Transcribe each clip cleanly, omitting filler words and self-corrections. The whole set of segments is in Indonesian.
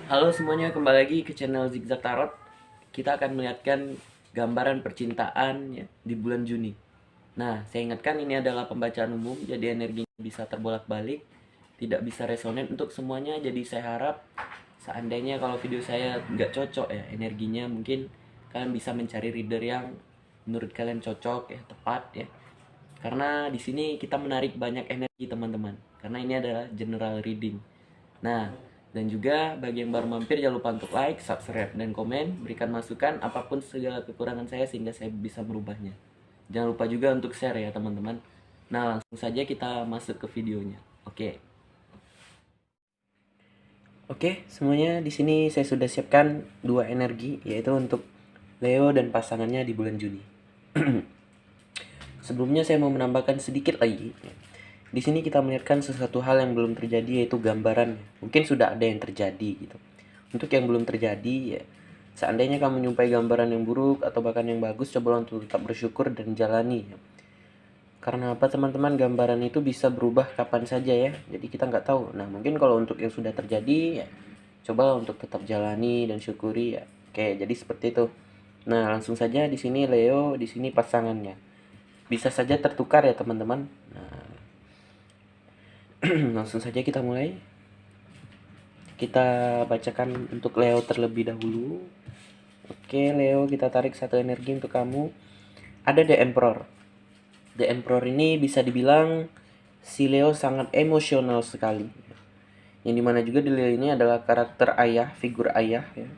Halo semuanya, kembali lagi ke channel Zigzag Tarot. Kita akan melihatkan gambaran percintaan ya, di bulan Juni. Nah, saya ingatkan ini adalah pembacaan umum, jadi energinya bisa terbolak-balik, tidak bisa resonan untuk semuanya. Jadi saya harap seandainya kalau video saya nggak cocok ya energinya, mungkin kalian bisa mencari reader yang menurut kalian cocok ya, tepat ya. Karena di sini kita menarik banyak energi teman-teman. Karena ini adalah general reading. Nah, dan juga bagi yang baru mampir jangan lupa untuk like, subscribe, dan komen. Berikan masukan apapun segala kekurangan saya sehingga saya bisa merubahnya. Jangan lupa juga untuk share ya teman-teman. Nah, langsung saja kita masuk ke videonya. Oke. Oke, semuanya di sini saya sudah siapkan dua energi, yaitu untuk Leo dan pasangannya di bulan Juni. Sebelumnya saya mau menambahkan sedikit lagi. Di sini kita melihatkan sesuatu hal yang belum terjadi, yaitu gambaran. Mungkin sudah ada yang terjadi gitu. Untuk yang belum terjadi ya, seandainya kamu menyumpai gambaran yang buruk atau bahkan yang bagus, coba untuk tetap bersyukur dan jalani. Karena apa teman-teman, gambaran itu bisa berubah kapan saja ya. Jadi kita nggak tahu. Nah mungkin kalau untuk yang sudah terjadi ya, coba untuk tetap jalani dan syukuri ya. Oke, jadi seperti itu. Nah langsung saja di sini Leo, di sini pasangannya. Bisa saja tertukar ya teman-teman. Nah, langsung saja kita mulai. Kita bacakan untuk Leo terlebih dahulu. Oke, Leo, kita tarik satu energi untuk kamu. Ada The Emperor. The Emperor ini bisa dibilang si Leo sangat emosional sekali. Yang dimana juga di Leo ini adalah karakter ayah, figur ayah ya.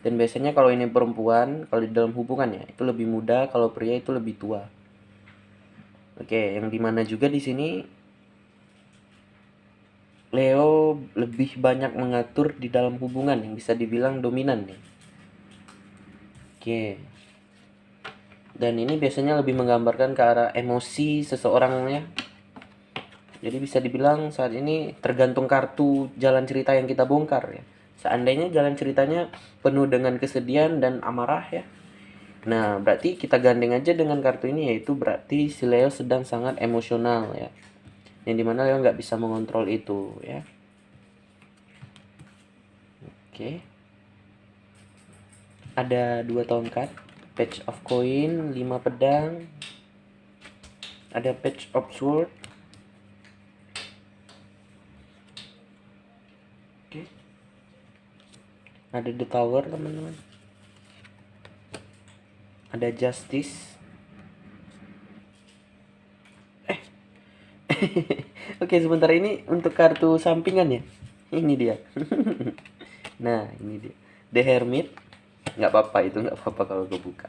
Dan biasanya kalau ini perempuan, kalau di dalam hubungan ya, itu lebih muda, kalau pria itu lebih tua. Oke, yang dimana juga di sini Leo lebih banyak mengatur di dalam hubungan yang bisa dibilang dominan nih. Oke. Dan ini biasanya lebih menggambarkan ke arah emosi seseorang ya. Jadi bisa dibilang saat ini tergantung kartu jalan cerita yang kita bongkar ya. Seandainya jalan ceritanya penuh dengan kesedihan dan amarah ya. Nah, berarti kita gandeng aja dengan kartu ini, yaitu berarti si Leo sedang sangat emosional ya. Yang dimana Leo nggak bisa mengontrol itu ya. Oke. Ada dua tongkat, page of coin, 5 pedang, ada page of sword. Oke. Ada the tower teman-teman. Ada justice. Oke, sebentar ini untuk kartu sampingan ya. Ini dia. Nah, ini dia. The Hermit. Nggak apa-apa, itu nggak apa-apa kalau gue buka.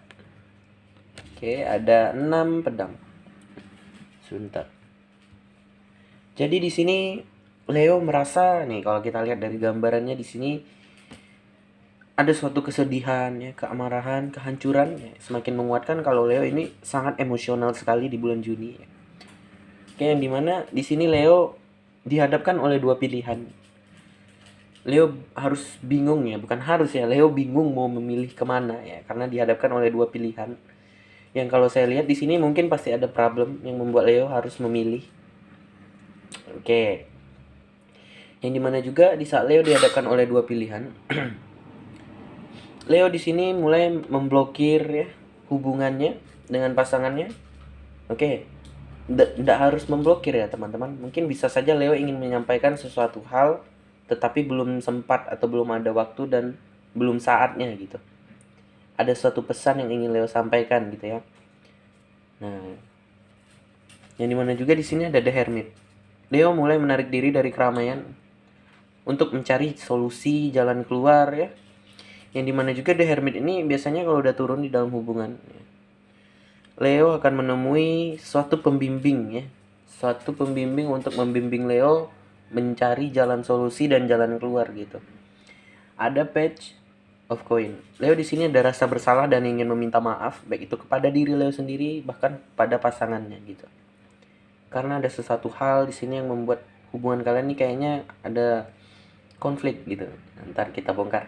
Oke, ada 6 pedang. Sebentar. Jadi di sini Leo merasa nih, kalau kita lihat dari gambarannya di sini ada suatu kesedihan ya, keamarahan, kehancuran ya, semakin menguatkan kalau Leo ini sangat emosional sekali di bulan Juni ya. Oke, yang dimana di sini Leo dihadapkan oleh dua pilihan. Leo harus bingung ya, bukan harus ya, Leo bingung mau memilih kemana ya, karena dihadapkan oleh dua pilihan. Yang kalau saya lihat di sini mungkin pasti ada problem yang membuat Leo harus memilih. Oke, yang dimana juga di saat Leo dihadapkan oleh dua pilihan, Leo di sini mulai memblokir ya hubungannya dengan pasangannya. Oke, tidak harus memblokir ya teman-teman. Mungkin bisa saja Leo ingin menyampaikan sesuatu hal, tetapi belum sempat atau belum ada waktu dan belum saatnya gitu. Ada suatu pesan yang ingin Leo sampaikan gitu ya. Nah, yang dimana juga di sini ada The Hermit. Leo mulai menarik diri dari keramaian untuk mencari solusi jalan keluar ya. Yang dimana juga The Hermit ini biasanya kalau udah turun di dalam hubungan, Leo akan menemui suatu pembimbing ya. Suatu pembimbing untuk membimbing Leo mencari jalan solusi dan jalan keluar gitu. Ada page of coin. Leo di sini ada rasa bersalah dan ingin meminta maaf, baik itu kepada diri Leo sendiri bahkan pada pasangannya gitu. Karena ada sesuatu hal di sini yang membuat hubungan kalian ini kayaknya ada konflik gitu. Ntar kita bongkar.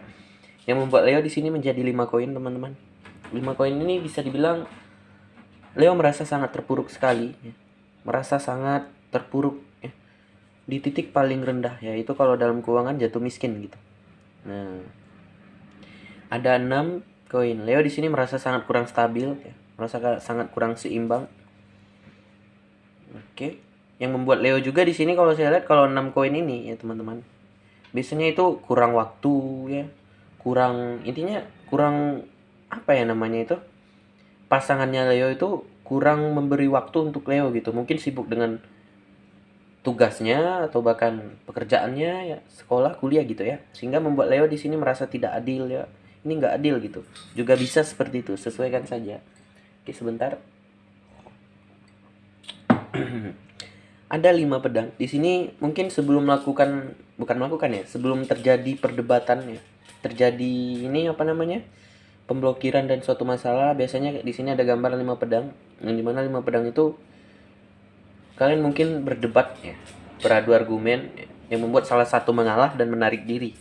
Yang membuat Leo di sini menjadi 5 koin, teman-teman. 5 koin ini bisa dibilang Leo merasa sangat terpuruk sekali ya. Merasa sangat terpuruk ya. Di titik paling rendah, yaitu kalau dalam keuangan jatuh miskin gitu. Nah, ada 6 koin. Leo di sini merasa sangat kurang stabil, ya. Merasa sangat kurang seimbang. Oke. Yang membuat Leo juga di sini kalau saya lihat kalau 6 koin ini ya teman-teman. Biasanya itu kurang waktu ya. Intinya kurang apa ya namanya itu? Pasangannya Leo itu kurang memberi waktu untuk Leo gitu. Mungkin sibuk dengan tugasnya atau bahkan pekerjaannya ya, sekolah, kuliah gitu ya. Sehingga membuat Leo di sini merasa tidak adil ya. Ini nggak adil gitu. Juga bisa seperti itu, sesuaikan saja. Oke, sebentar. Ada 5 pedang. Di sini mungkin sebelum sebelum terjadi perdebatan ya. Terjadi ini apa namanya? Pemblokiran dan suatu masalah, biasanya di sini ada gambar 5 pedang. Yang dimana 5 pedang itu kalian mungkin berdebat ya, beradu argumen yang membuat salah satu mengalah dan menarik diri.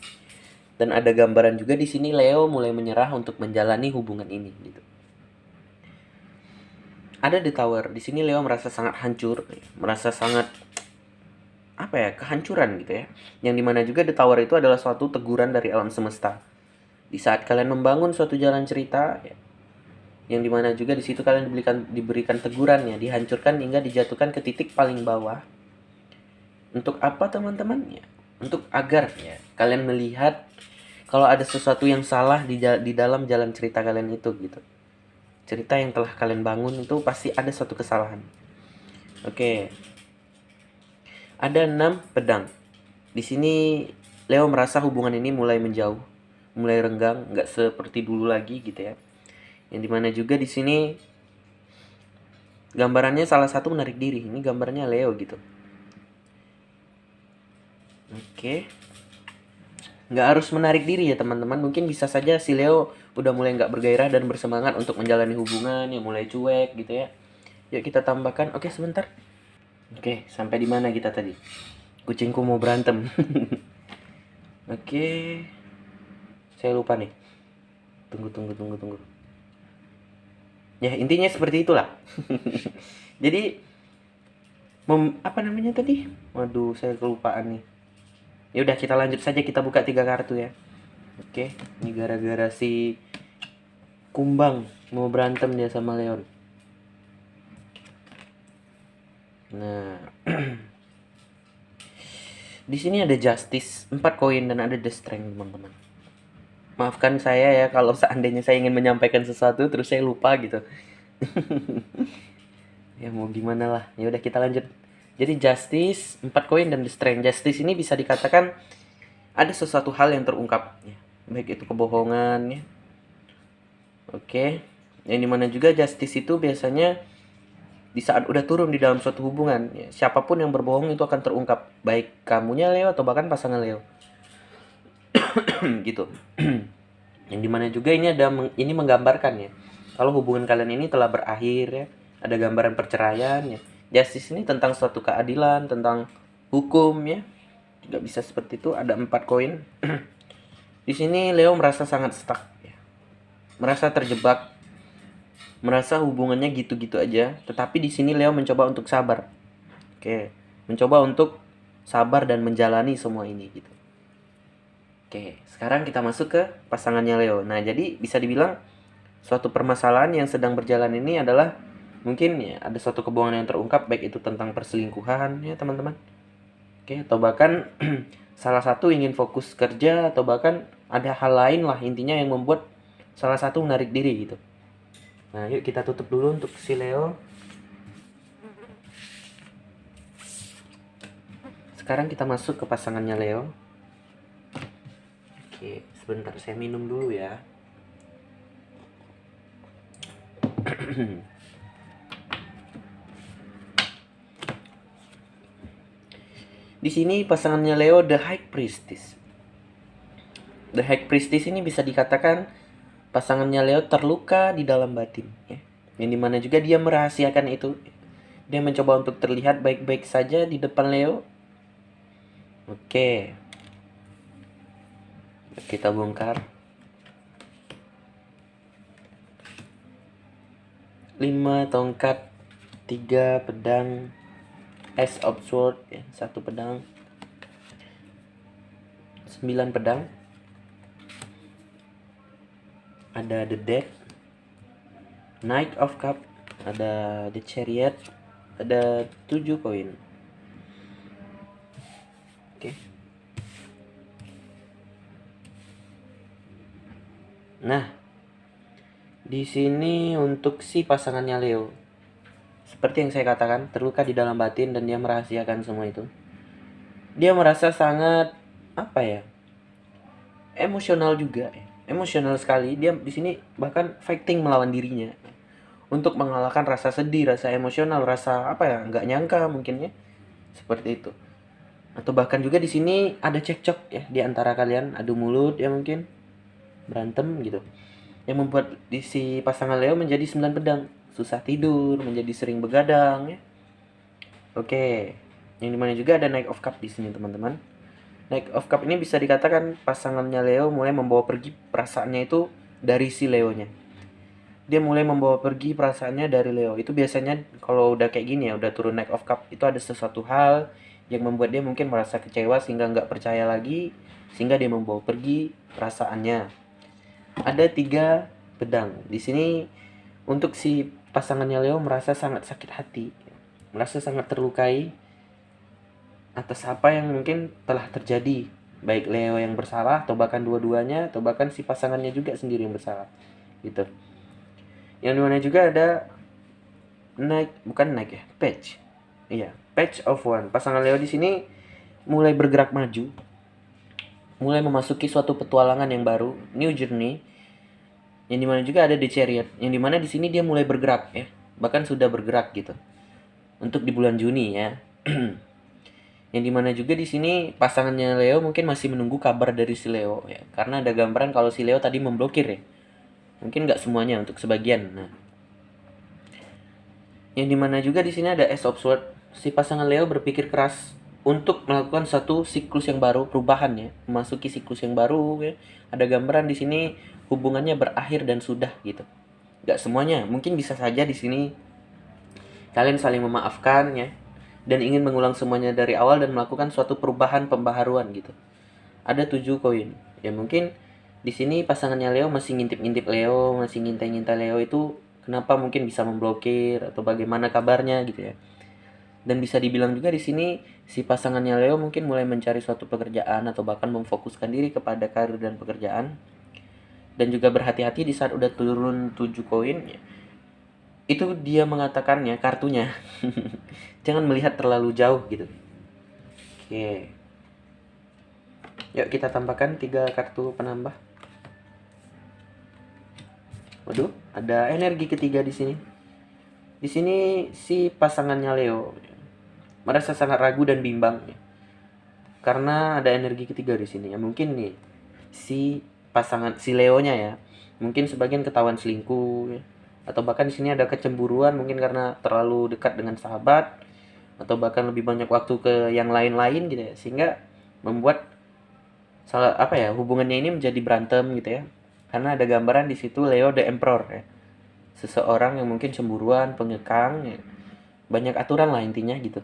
Dan ada gambaran juga di sini Leo mulai menyerah untuk menjalani hubungan ini gitu. Ada di tower. Di sini Leo merasa sangat hancur, merasa sangat apa ya, kehancuran gitu ya. Yang dimana juga the tower itu adalah suatu teguran dari alam semesta. Di saat kalian membangun suatu jalan cerita, ya, yang dimana juga di situ kalian diberikan tegurannya, dihancurkan hingga dijatuhkan ke titik paling bawah. Untuk apa teman-teman? Ya, untuk agar ya kalian melihat kalau ada sesuatu yang salah di dalam jalan cerita kalian itu gitu. Cerita yang telah kalian bangun itu pasti ada suatu kesalahan. Oke. Ada 6 pedang. Di sini Leo merasa hubungan ini mulai menjauh, mulai renggang, nggak seperti dulu lagi gitu ya. Yang dimana juga di sini gambarannya salah satu menarik diri. Ini gambarnya Leo gitu. Oke. Nggak harus menarik diri ya teman-teman. Mungkin bisa saja si Leo udah mulai nggak bergairah dan bersemangat untuk menjalani hubungan, yang mulai cuek gitu ya. Yuk kita tambahkan. Oke, sebentar. Oke, sampai di mana kita tadi? Kucingku mau berantem. Oke. Saya lupa nih. Tunggu. Ya, intinya seperti itulah. Jadi apa namanya tadi? Waduh, saya kelupaan nih. Ya udah, kita lanjut saja, kita buka 3 kartu ya. Oke, ini gara-gara si Kumbang mau berantem dia sama Leon. Nah, di sini ada Justice 4 koin dan ada The Strength teman-teman. Maafkan saya ya kalau seandainya saya ingin menyampaikan sesuatu terus saya lupa gitu. Ya mau gimana lah. Ya udah, kita lanjut. Jadi Justice 4 koin dan The Strength. Justice ini bisa dikatakan ada sesuatu hal yang terungkap ya. Baik itu kebohongan ya. Oke. Yang dimana juga Justice itu biasanya di saat udah turun di dalam suatu hubungan ya, siapapun yang berbohong itu akan terungkap, baik kamunya Leo atau bahkan pasangan Leo. Gitu. Yang dimana juga ini menggambarkan ya, kalau hubungan kalian ini telah berakhir ya, ada gambaran perceraian ya. Justice ini tentang suatu keadilan, tentang hukum ya. Juga bisa seperti itu. Ada 4 koin. Di sini Leo merasa sangat stuck ya. Merasa terjebak. Merasa hubungannya gitu-gitu aja. Tetapi di sini Leo mencoba untuk sabar. Oke, mencoba untuk sabar dan menjalani semua ini gitu. Oke, sekarang kita masuk ke pasangannya Leo. Nah, jadi bisa dibilang suatu permasalahan yang sedang berjalan ini adalah mungkin ya ada suatu kebohongan yang terungkap, baik itu tentang perselingkuhan ya teman-teman. Oke, atau bahkan salah satu ingin fokus kerja, atau bahkan ada hal lain lah intinya yang membuat salah satu menarik diri gitu. Nah, yuk kita tutup dulu untuk si Leo. Sekarang kita masuk ke pasangannya Leo. Oke, sebentar saya minum dulu ya. Di sini pasangannya Leo The High Priestess. The High Priestess ini bisa dikatakan pasangannya Leo terluka di dalam batin ya. Yang dimana juga dia merahasiakan itu. Dia mencoba untuk terlihat baik-baik saja di depan Leo. Oke. Kita bongkar. 5 tongkat, 3 pedang, Ace of Sword ya, 1 pedang, 9 pedang, ada The Death, Knight of Cup, ada The Chariot, ada 7 koin. Oke. Nah, di sini untuk si pasangannya Leo, seperti yang saya katakan, terluka di dalam batin dan dia merahasiakan semua itu. Dia merasa sangat emosional juga, emosional sekali. Dia di sini bahkan fighting melawan dirinya untuk mengalahkan rasa sedih, rasa emosional, rasa nggak nyangka mungkin ya, seperti itu. Atau bahkan juga di sini ada cekcok ya di antara kalian, adu mulut ya mungkin, berantem gitu, yang membuat si pasangan Leo menjadi 9 pedang, susah tidur, menjadi sering begadang ya. Oke, yang dimana juga ada Knight of Cup di sini teman-teman. Knight of Cup ini bisa dikatakan pasangannya Leo mulai membawa pergi perasaannya itu dari si Leonya. Dia mulai membawa pergi perasaannya dari Leo. Itu biasanya kalau udah kayak gini ya, udah turun Knight of Cup, itu ada sesuatu hal yang membuat dia mungkin merasa kecewa sehingga nggak percaya lagi, sehingga dia membawa pergi perasaannya. Ada 3 pedang. Di sini untuk si pasangannya Leo merasa sangat sakit hati, merasa sangat terlukai atas apa yang mungkin telah terjadi, baik Leo yang bersalah atau bahkan dua-duanya atau bahkan si pasangannya juga sendiri yang bersalah gitu. Yang dimana juga ada Page. Iya, Page of One. Pasangan Leo di sini mulai bergerak maju, mulai memasuki suatu petualangan yang baru, new journey. Yang dimana juga ada The Chariot, yang dimana di sini dia mulai bergerak ya, bahkan sudah bergerak gitu. Untuk di bulan Juni ya. Yang dimana juga di sini pasangannya Leo mungkin masih menunggu kabar dari si Leo ya, karena ada gambaran kalau si Leo tadi memblokir ya. Mungkin nggak semuanya, untuk sebagian. Nah, yang dimana juga di sini ada Ace of Swords. Si pasangan Leo berpikir keras untuk melakukan satu siklus yang baru, perubahan ya, memasuki siklus yang baru ya. Ada gambaran di sini hubungannya berakhir dan sudah gitu. Gak semuanya, mungkin bisa saja di sini kalian saling memaafkan ya, dan ingin mengulang semuanya dari awal dan melakukan suatu perubahan pembaharuan gitu. Ada 7 koin. Ya mungkin di sini pasangannya Leo masih ngintip-ngintip Leo, masih ngintai-ngintai Leo itu kenapa mungkin bisa memblokir atau bagaimana kabarnya gitu ya. Dan bisa dibilang juga di sini si pasangannya Leo mungkin mulai mencari suatu pekerjaan atau bahkan memfokuskan diri kepada karir dan pekerjaan. Dan juga berhati-hati di saat udah turun 7 koin ya. Itu dia mengatakannya kartunya. Jangan melihat terlalu jauh gitu. Oke. Yuk kita tambahkan 3 kartu penambah. Waduh, ada energi ketiga di sini. Di sini si pasangannya Leo merasa sangat ragu dan bimbang ya. Karena ada energi ketiga di sini ya. Mungkin nih si Leonya ya, mungkin sebagian ketahuan selingkuh ya. Atau bahkan di sini ada kecemburuan mungkin karena terlalu dekat dengan sahabat, atau bahkan lebih banyak waktu ke yang lain-lain gitu ya, sehingga membuat hubungannya ini menjadi berantem gitu ya. Karena ada gambaran di situ Leo the Emperor ya. Seseorang yang mungkin cemburuan, pengekang ya. Banyak aturan lah intinya gitu.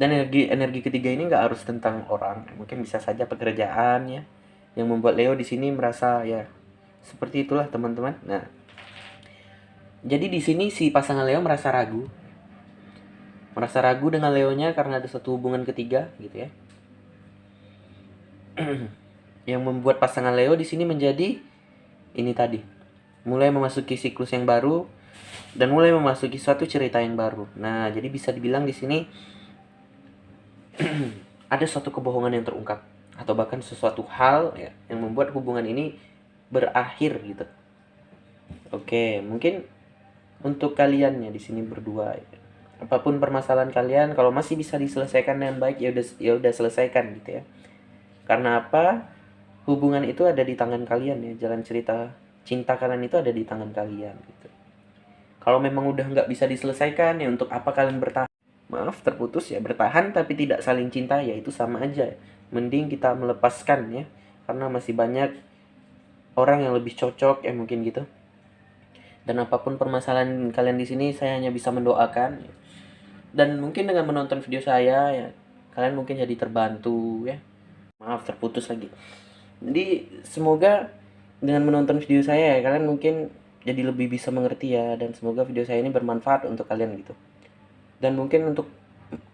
Dan energi ketiga ini nggak harus tentang orang, mungkin bisa saja pekerjaan ya, yang membuat Leo di sini merasa ya seperti itulah teman-teman. Nah, jadi di sini si pasangan Leo merasa ragu dengan Leonya karena ada satu hubungan ketiga gitu ya. Yang membuat pasangan Leo di sini menjadi ini tadi, mulai memasuki siklus yang baru dan mulai memasuki suatu cerita yang baru. Nah, jadi bisa dibilang di sini ada suatu kebohongan yang terungkap atau bahkan sesuatu hal ya, yang membuat hubungan ini berakhir gitu. Oke, mungkin untuk kalian ya di sini berdua ya, apapun permasalahan kalian, kalau masih bisa diselesaikan dengan baik ya udah selesaikan gitu ya. Karena apa? Hubungan itu ada di tangan kalian ya, jalan cerita cinta kalian itu ada di tangan kalian gitu. Kalau memang udah nggak bisa diselesaikan ya untuk apa kalian bertahan? Maaf terputus ya, bertahan tapi tidak saling cinta ya itu sama aja. Mending kita melepaskan ya, karena masih banyak orang yang lebih cocok ya mungkin gitu. Dan apapun permasalahan kalian di sini, saya hanya bisa mendoakan ya. Dan mungkin dengan menonton video saya ya, kalian mungkin jadi terbantu ya. Maaf terputus lagi. Jadi semoga dengan menonton video saya ya, kalian mungkin jadi lebih bisa mengerti ya, dan semoga video saya ini bermanfaat untuk kalian gitu. Dan mungkin untuk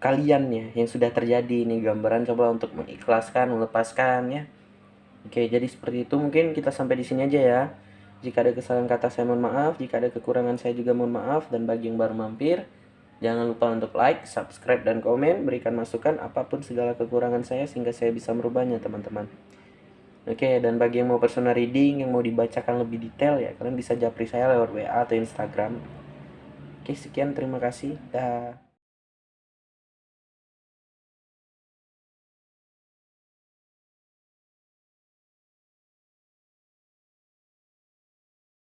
kalian ya yang sudah terjadi ini gambaran, coba untuk mengikhlaskan, melepaskan ya. Oke, jadi seperti itu, mungkin kita sampai di sini aja ya. Jika ada kesalahan kata saya mohon maaf, jika ada kekurangan saya juga mohon maaf, dan bagi yang baru mampir, jangan lupa untuk like, subscribe, dan komen, berikan masukan apapun segala kekurangan saya sehingga saya bisa merubahnya teman-teman. Oke, dan bagi yang mau personal reading, yang mau dibacakan lebih detail ya, kalian bisa japri saya lewat WA atau Instagram. Oke, sekian, terima kasih. Dah.